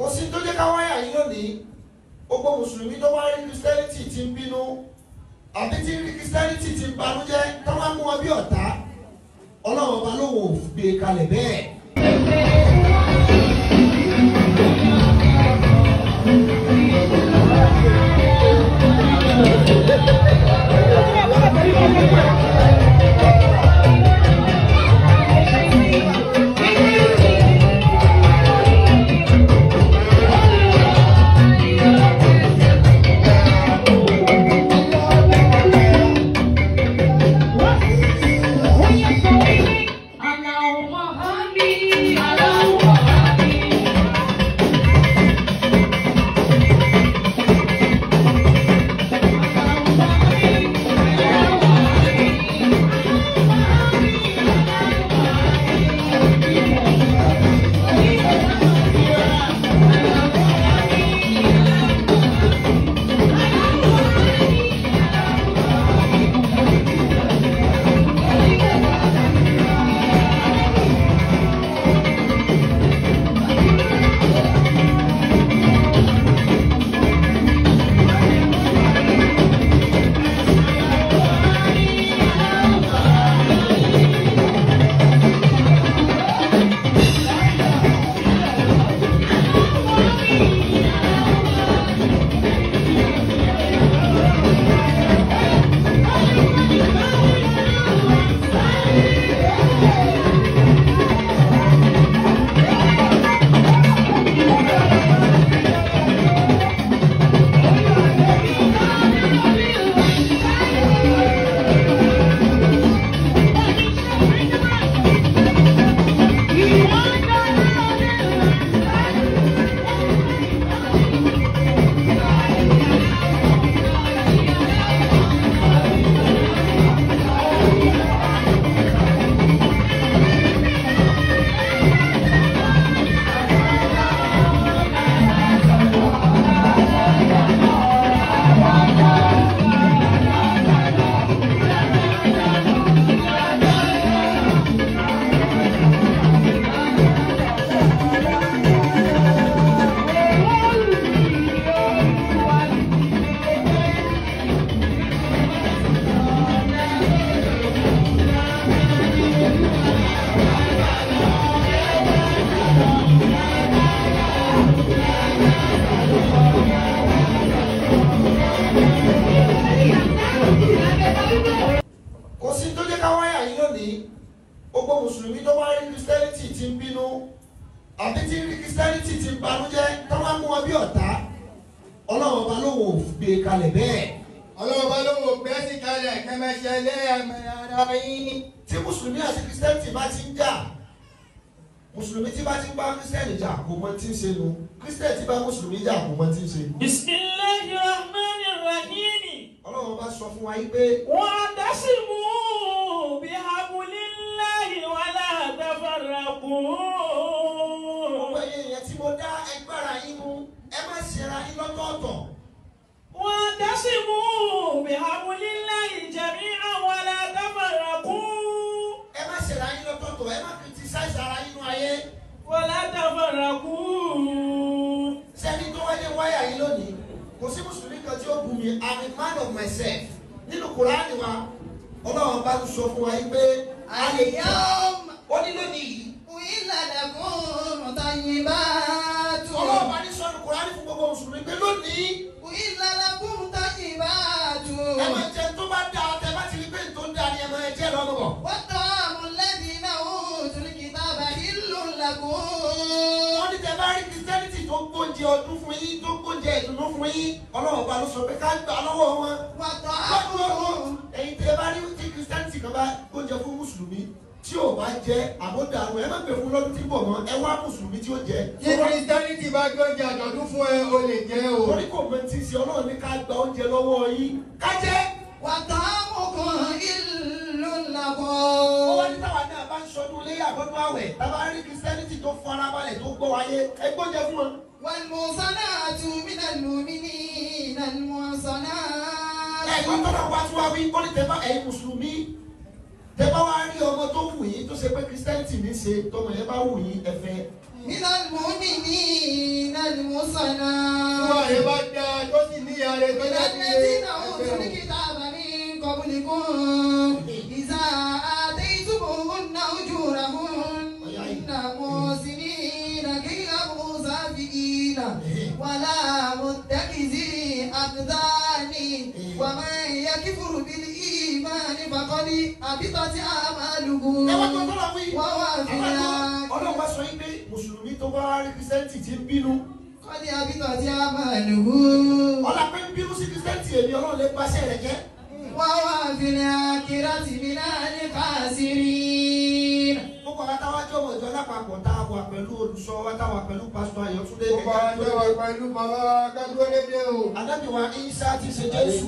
kò sí tó jẹ́ ká wáyà yìí lónìí gbogbo mùsùlùmí tó bá rí Christianity tí ń bínú àbí tí ń rí Christianity tí ń banújẹ́ tó máa mú wọn bí ọ̀tá Ọlọ́run ọba ló wò gbé kalẹ̀ bẹ́ẹ̀. gbogbo mùsùlùmí tó wá rí Christianity tí ń bínú àbí tí ń rí Christianity tí ń banújẹ́ tó wá mú wọn bí ọ̀tá Ọlọ́run ọba ló wò gbé kalẹ̀ bẹ́ẹ̀. Ọlọ́run ọba ló wò gbé sí kalẹ̀ kẹ́mẹ́ṣẹ́ lé ara yín. Tí mùsùlùmí àti Christianity bá ti ń jà mùsùlùmí tí bá ti ń bá Christianity jà kò mọ tí ń ṣe nu Christian tí bá mùsùlùmí jà kò mọ tí ń ṣe. Bismillahirrahmanirrahim. Ọlọ́run ọba sọ fún wa yìí pé. Wa'tasimu bihablillahi wala tafarraqu. Gbogbo èèyàn tí mo dá ẹgbára yín mú ẹ má ṣera yín lọ́tọ̀ọ̀tọ̀. Wa'tasimu bihablillahi jami'an wala tafarraqu. Ẹ má ṣera yín lọ́tọ̀ọ̀tọ̀ ẹ má criticize ara yín nínú ayé. Wala tafarraqu. Sẹ́ni tó wáyé wáyà yín lónìí kò sí mùsùlùmí kan tí ó bù mí I'm a man of myself nínú Kùránì wa Ọlọ́run bá sọ fún wa yìí pé Al-yawma ó ní lónìí uhilla lakum tayyibatu. Ọlọ́run bá ní sọ́nù Kùránì fún gbogbo mùsùlùmí pé lónìí uhilla lakum tayyibatu. ẹ máa jẹ tó bá dáa tẹ bá ti rí pé tó ń dáa ni ẹ máa jẹ lọ́nà bọ̀. wa ta'amu alladhina utul kitaba hillun lakum. Wọ́n ní tẹ bá rí Christianity tó gbóúnjẹ ọdún fún yín tó gbóúnjẹ ìdùnnú fún yín Ọlọ́run bá ló sọ pé ká gbà lọ́wọ́ wọn. wa ta'amu Ẹ̀yin tẹ bá rí tí Christianity kan bá gbóúnjẹ fún mùsùlùmí tí ò bá jẹ àbódàrú ẹ má pè fún lọ́dún tí ń bọ̀ mọ́ ẹ wá mùsùlùmí tí ó jẹ. tí Christianity bá gbọ́njẹ àjọ̀dún fún ẹ o lè jẹ́ o. Torí kò mọ tí ń ṣe Ọlọ́run ní ká gba oúnjẹ lọ́wọ́ yín ká jẹ́. wa ta'amukum hillun lakum. Ó wá ní táwa náà bá ń ṣọdún ilé àbọ̀dún àwẹ̀ táwa rí Christianity tó farabalẹ̀ tó gbọ́ wáyé ẹ gbóúnjẹ fún wọn. والمحصنات من المؤمنين المحصنات. Ẹ̀gbọ́n tọ́lá wá tí wá wí ó ní tẹ́bá ẹ̀yin mùsùlùmí tẹ́bá wá rí ọmọ tó wù yín tó ṣe pé Christianity ní ṣe tọmọ yẹn bá wù yín ẹ̀fẹ́. من المؤمنين tí wọ́n rẹ̀ bá dá tó sì ní ìyá rẹ̀ tó jáde الذين أوتوا الكتاب من قبلكم إذا آتيتموهن أجورهن محسنين غير مسافحين ولا متخذي أخدان ومن يكفر بالإيمان فقد حبطت أعماله وهو في Ọlọ́run bá sọ yín pé Mùsùlùmí tó bá rí Kìrìsìtẹ́nì tí ń bínú. قد حبطت أعماله Ọlá pé ń bínú sí Kìrìsìtẹ́nì èmi Ọlọ́run lè paṣẹ rẹ̀ jẹ́. وهو في الآخرة من الخاسرين. Gbogbo àwọn táwa jọ mọ̀ ìjọ lápapọ̀ tá a wà pẹ̀lú olùsọ wa táwa pẹ̀lú pásítọ̀ Ayọ̀túndé ó bá ń tẹ́wọ̀ pẹ̀lú bàbá kájọ́ lédè o. Ànábì wa Ìsá ti ṣe Jésù.